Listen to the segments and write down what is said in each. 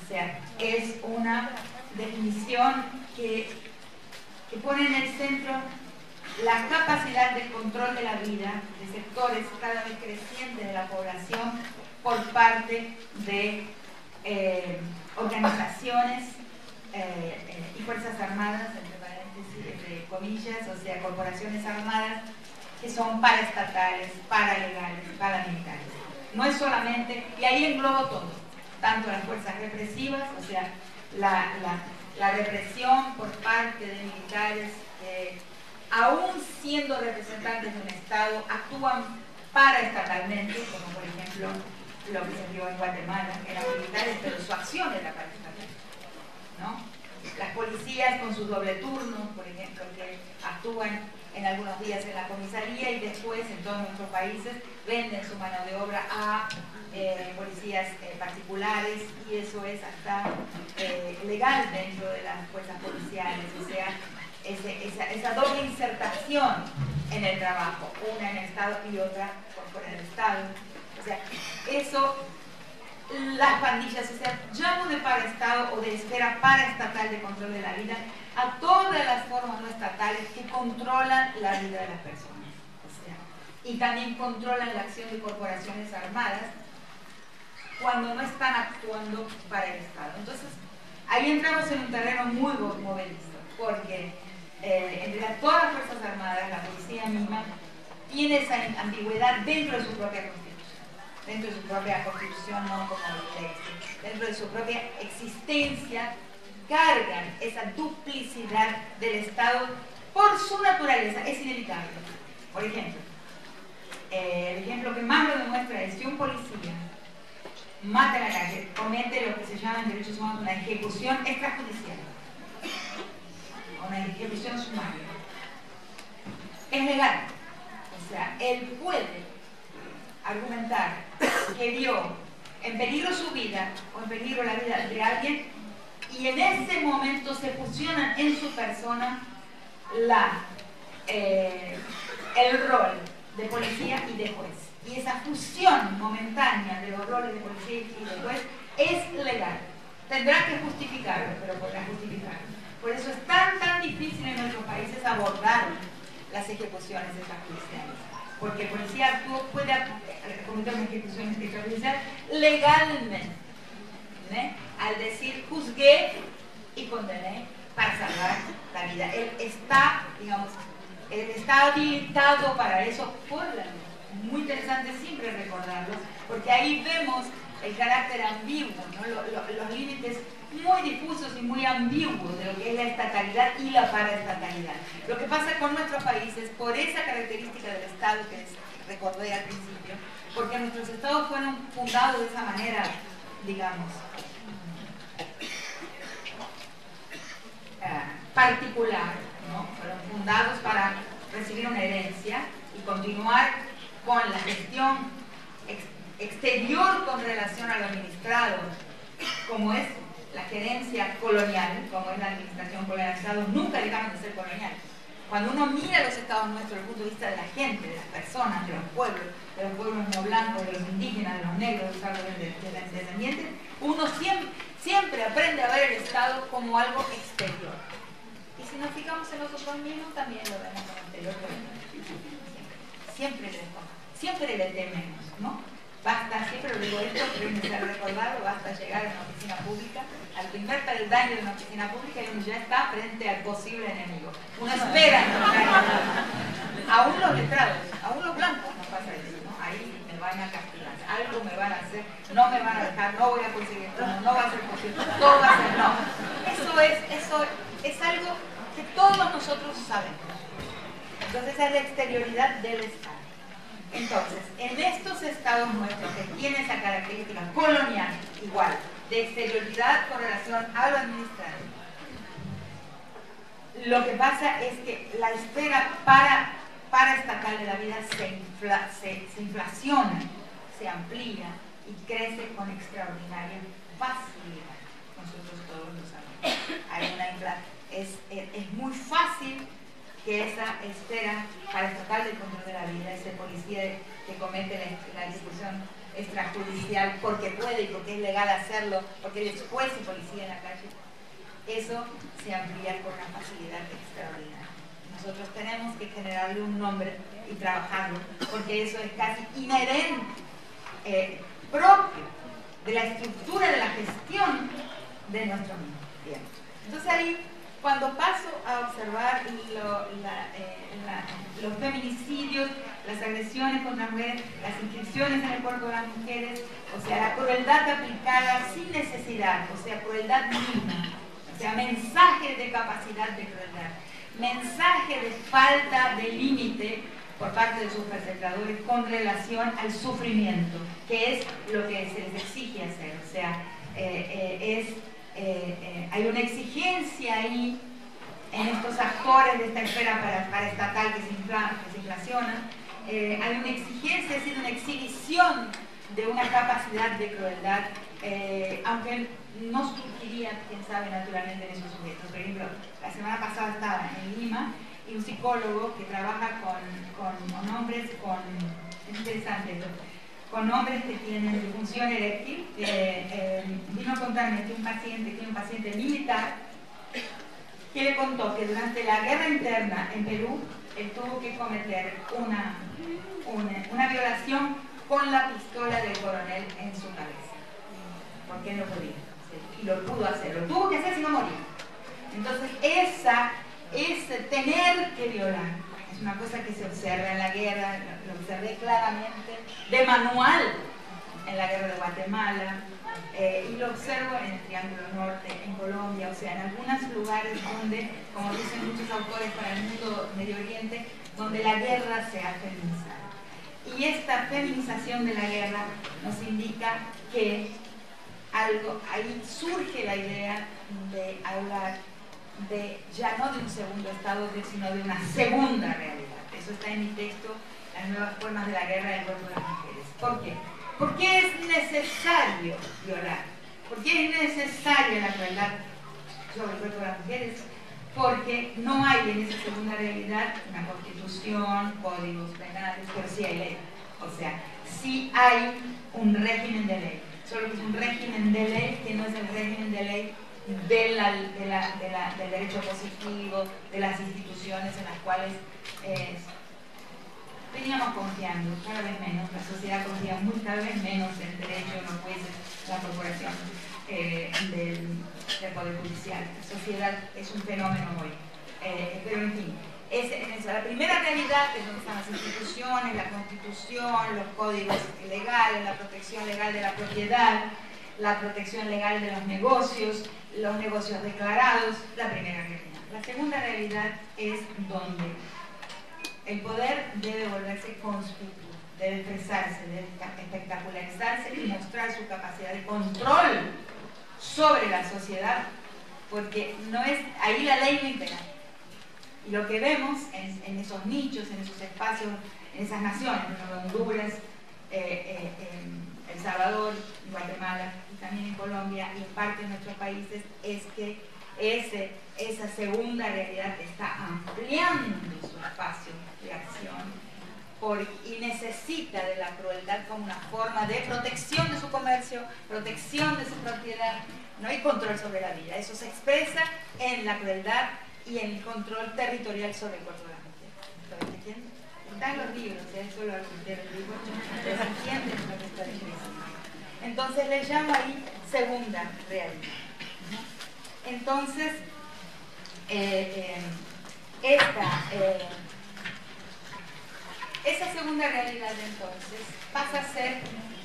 O sea, es una definición que pone en el centro la capacidad de control de la vida de sectores cada vez crecientes de la población por parte de organizaciones y fuerzas armadas, entre paréntesis, entre comillas, o sea, corporaciones armadas que son paraestatales, paralegales, paramilitares. No es solamente, y ahí englobo todo, tanto las fuerzas represivas, o sea, la represión por parte de militares que, aún siendo representantes de un Estado, actúan paraestatalmente, como por ejemplo lo que se vio en Guatemala, que eran militares, pero su acción era paraestatal, ¿no? Las policías con sus doble turnos, por ejemplo, que actúan en algunos días en la comisaría y después en todos nuestros países venden su mano de obra a policías particulares, y eso es hasta legal dentro de las fuerzas policiales, o sea, esa doble insertación en el trabajo, una en el Estado y otra por fuera del Estado. O sea, eso, las pandillas, o sea, llamo de paraestado o de esfera paraestatal de control de la vida a todas las formas no estatales que controlan la vida de las personas. O sea, y también controlan la acción de corporaciones armadas cuando no están actuando para el Estado. Entonces, ahí entramos en un terreno muy movedista, porque en realidad todas las Fuerzas Armadas, la policía misma, tiene esa ambigüedad dentro de su propia constitución, no como texto, dentro de su propia existencia, cargan esa duplicidad del Estado por su naturaleza, es inevitable. Por ejemplo, el ejemplo que más lo demuestra es que un policía mata en la calle, comete lo que se llama en derechos humanos una ejecución extrajudicial, una ejecución sumaria. Es legal, o sea, él puede argumentar que vio en peligro su vida o en peligro la vida de alguien, y en ese momento se fusionan en su persona el rol de policía y de juez. Y esa fusión momentánea de los roles de policía y de juez es legal. Tendrá que justificarlo, pero podrá justificarlo. Por eso es tan difícil en nuestros países abordar las ejecuciones extrajudiciales. Porque el policía puede cometer una ejecución extrajudicial legalmente, ¿eh? Al decir juzgué y condené para salvar la vida. Él está, digamos, él está habilitado para eso por la ley. Muy interesante siempre recordarlo, porque ahí vemos el carácter ambiguo, ¿no? Los límites muy difusos y muy ambiguos de lo que es la estatalidad y la paraestatalidad. Lo que pasa con nuestros países, por esa característica del Estado que recordé al principio, porque nuestros Estados fueron fundados de esa manera, digamos, particular, ¿no? Fueron fundados para recibir una herencia y continuar con la gestión exterior con relación al administrado, como es la gerencia colonial, como es la administración colonial. Los estados nunca dejaron de ser coloniales. Cuando uno mira los estados nuestros desde el punto de vista de la gente, de las personas, de los pueblos no blancos, de los indígenas, de los negros, de los descendientes, uno siempre aprende a ver el estado como algo exterior. Y si nos fijamos en nosotros mismos, también lo vemos como exterior. Siempre le tememos, ¿no? Basta, siempre lo digo esto, pero es necesario recordarlo, basta llegar a una oficina pública, al primer peldaño de una oficina pública, y uno ya está frente al posible enemigo. Uno espera encontrar aún los letrados, aún los blancos no pasa eso, ¿no? Ahí me van a castigar, algo me van a hacer, no me van a dejar, no voy a conseguir, no va a ser posible, todo va a ser no. Eso es algo que todos nosotros sabemos. Entonces es la exterioridad del Estado. Entonces, en estos estados nuestros que tienen esa característica colonial, igual, de exterioridad con relación a lo administrativo, lo que pasa es que la esfera paraestatal de la vida se inflaciona, se amplía y crece con extraordinaria facilidad. Nosotros todos lo sabemos. Es muy fácil que esa esfera paraestatal del control de la vida, ese policía que comete la ejecución extrajudicial porque puede y porque es legal hacerlo, porque él es juez y policía en la calle, eso se amplía con una facilidad extraordinaria. Nosotros tenemos que generarle un nombre y trabajarlo, porque eso es casi inherente, propio de la estructura de la gestión de nuestro mundo. Bien. Entonces ahí, cuando paso a observar los feminicidios, las agresiones contra las mujeres, las inscripciones en el cuerpo de las mujeres, o sea, la crueldad aplicada sin necesidad, o sea, crueldad mínima, o sea, mensaje de capacidad de crueldad, mensaje de falta de límite por parte de sus perpetradores con relación al sufrimiento, que es lo que se les exige hacer. O sea, hay una exigencia ahí en estos actores de esta esfera paraestatal que se inflaciona. Hay una exigencia, es decir, una exhibición de una capacidad de crueldad, aunque no surgiría, quién sabe, naturalmente en esos sujetos. Por ejemplo, la semana pasada estaba en Lima y un psicólogo que trabaja con hombres es interesante esto, con hombres que tienen disfunción eréctil, vino a contarme que tiene un paciente militar que le contó que durante la guerra interna en Perú él tuvo que cometer una violación con la pistola del coronel en su cabeza, porque no podía, y lo pudo hacer, lo tuvo que hacer si no moría. Entonces ese tener que violar es una cosa que se observa en la guerra, lo observé claramente de manual en la guerra de Guatemala, y lo observo en el Triángulo Norte, en Colombia, o sea, en algunos lugares donde, como dicen muchos autores para el mundo Medio Oriente, donde la guerra se ha feminizado. Y esta feminización de la guerra nos indica que ahí surge la idea de hablar ya no de un segundo estado, sino de una segunda realidad. Eso está en mi texto, Las nuevas formas de la guerra del cuerpo de las mujeres. ¿Por qué? ¿Por qué es necesario violar? ¿Por qué es necesaria la crueldad sobre el cuerpo de las mujeres? Porque no hay en esa segunda realidad una constitución, códigos penales, pero sí hay ley. O sea, sí hay un régimen de ley. Solo que es un régimen de ley que no es el régimen de ley del derecho positivo, de las instituciones en las cuales veníamos confiando cada vez menos. La sociedad confía cada vez menos en el derecho, los jueces, la corporación del Poder Judicial. La sociedad es un fenómeno hoy. Pero en fin, la primera realidad es donde están las instituciones, la Constitución, los códigos legales, la protección legal de la propiedad, la protección legal de los negocios declarados, la primera realidad. La segunda realidad es donde el poder debe volverse conspicuo, debe expresarse, debe espectacularizarse y mostrar su capacidad de control sobre la sociedad, porque ahí la ley no impera. Y lo que vemos en esos nichos, en esos espacios, en esas naciones, en Honduras, El Salvador, Guatemala y también en Colombia y en parte de nuestros países, es que esa segunda realidad está ampliando su espacio de acción y necesita de la crueldad como una forma de protección de su comercio, protección de su propiedad, no hay control sobre la vida. Eso se expresa en la crueldad y en el control territorial sobre el cuerpo de la mujer. ¿Lo entienden? Están los libros, eso lo del libro, ustedes entienden lo que está diciendo. Entonces les llamo ahí segunda realidad. Entonces, esa segunda realidad entonces pasa a ser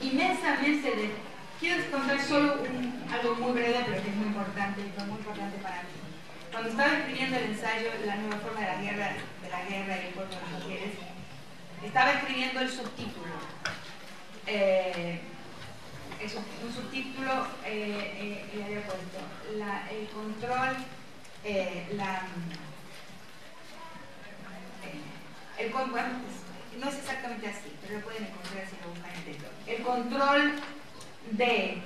inmensamente quiero contar solo algo muy breve, pero que es muy importante, y fue muy importante para mí. Cuando estaba escribiendo el ensayo La nueva forma de la guerra y el cuerpo de las mujeres, estaba escribiendo el subtítulo. Un subtítulo le había puesto el control, bueno, no es exactamente así, pero lo pueden encontrar si lo buscan en el texto. El control de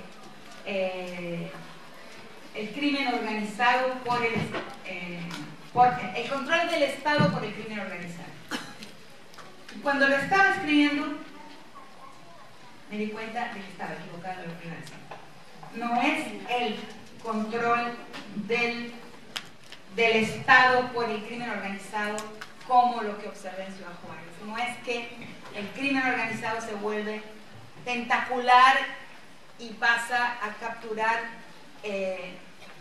el crimen organizado el control del Estado por el crimen organizado. Cuando lo estaba escribiendo, me di cuenta de que estaba equivocado en lo que iba a decir. No es el control del Estado por el crimen organizado como lo que observé en Ciudad Juárez. No es que el crimen organizado se vuelve tentacular y pasa a capturar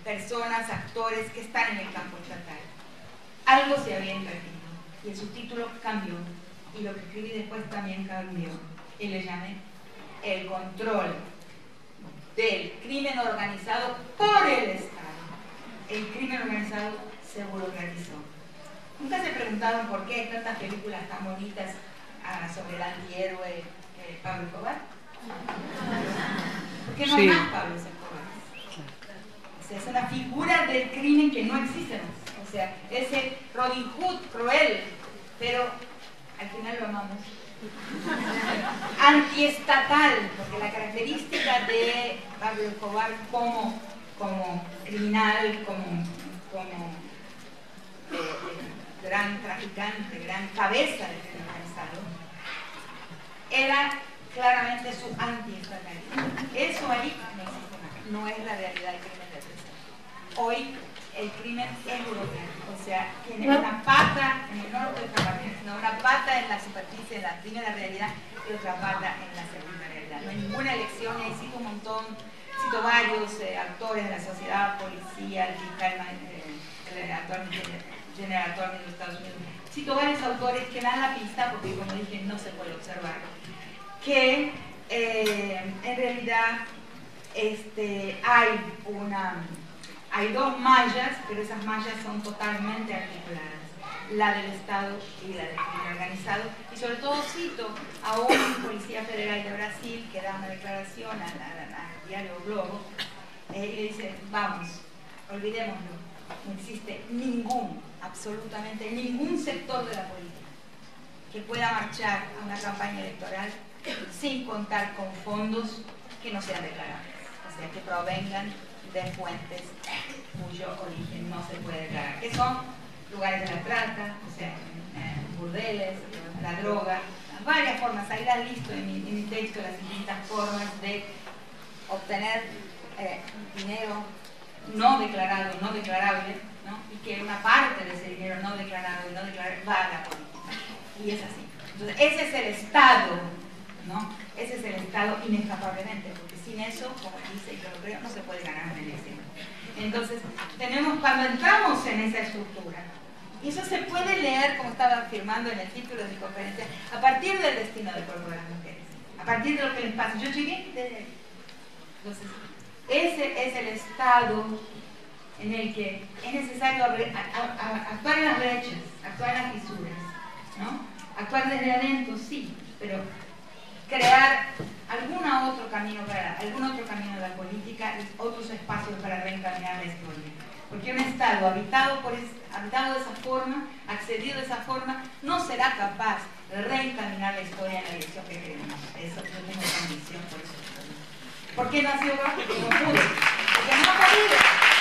personas, actores que están en el campo estatal. Algo se había invertido y el subtítulo cambió y lo que escribí después también cambió y le llamé el control del crimen organizado por el Estado. El crimen organizado se burocratizó. ¿Nunca se preguntaron por qué hay tantas películas tan bonitas sobre el antihéroe Pablo Escobar? ¿Por qué no hay más Pablo Escobar? O sea, es una figura del crimen que no existe más. O sea, ese Robin Hood cruel, pero al final lo amamos. Antiestatal, porque la característica de Pablo Escobar como criminal, como gran traficante, gran cabeza del crimen organizado, era claramente su antiestatalismo. Eso ahí no existe más, no es la realidad del crimen representado. Hoy el crimen es burocrático, o sea, tiene una pata en el norte de una pata en la superficie, en la primera realidad, y otra pata en la segunda realidad. No hay ninguna elección, y cito un montón, cito varios actores de la sociedad, policía, el fiscal, el actualmente general actual de los Estados Unidos. Cito varios autores que dan la pista, porque como dije, no se puede observar, que en realidad hay dos mallas, pero esas mallas son totalmente articuladas, la del Estado y la del crimen organizado. Y sobre todo cito a un policía federal de Brasil que da una declaración al diario Globo y le dice, vamos, olvidémoslo, no existe absolutamente ningún sector de la política que pueda marchar a una campaña electoral sin contar con fondos que no sean declarables, o sea, que provengan de fuentes cuyo origen no se puede declarar, que son lugares de la trata, o sea, burdeles, la droga, varias formas. Ahí las listo en mi texto, las distintas formas de obtener dinero no declarado, no declarable, ¿no? Y que una parte de ese dinero no declarado y no declarable va a la política. Y es así. Entonces, ese es el Estado, ¿no? Ese es el Estado inescapablemente, porque sin eso, como dice y yo lo creo, no se puede ganar una elección. Entonces, cuando entramos en esa estructura, y eso se puede leer, como estaba afirmando en el título de mi conferencia, a partir del destino del cuerpo de las mujeres, a partir de lo que les pasa. Yo llegué desde ahí. Entonces, ese es el estado en el que es necesario actuar en las brechas, actuar en las fisuras, ¿no? Actuar desde adentro, sí, pero crear algún otro camino de la política y otros espacios para reencaminar la historia. Porque un Estado habitado de esa forma, accedido de esa forma, no será capaz de reencaminar la historia en la dirección que queremos. Eso yo tengo convicción por eso. ¿Por qué no ha sido capaz? Porque no pudo. Porque no ha podido.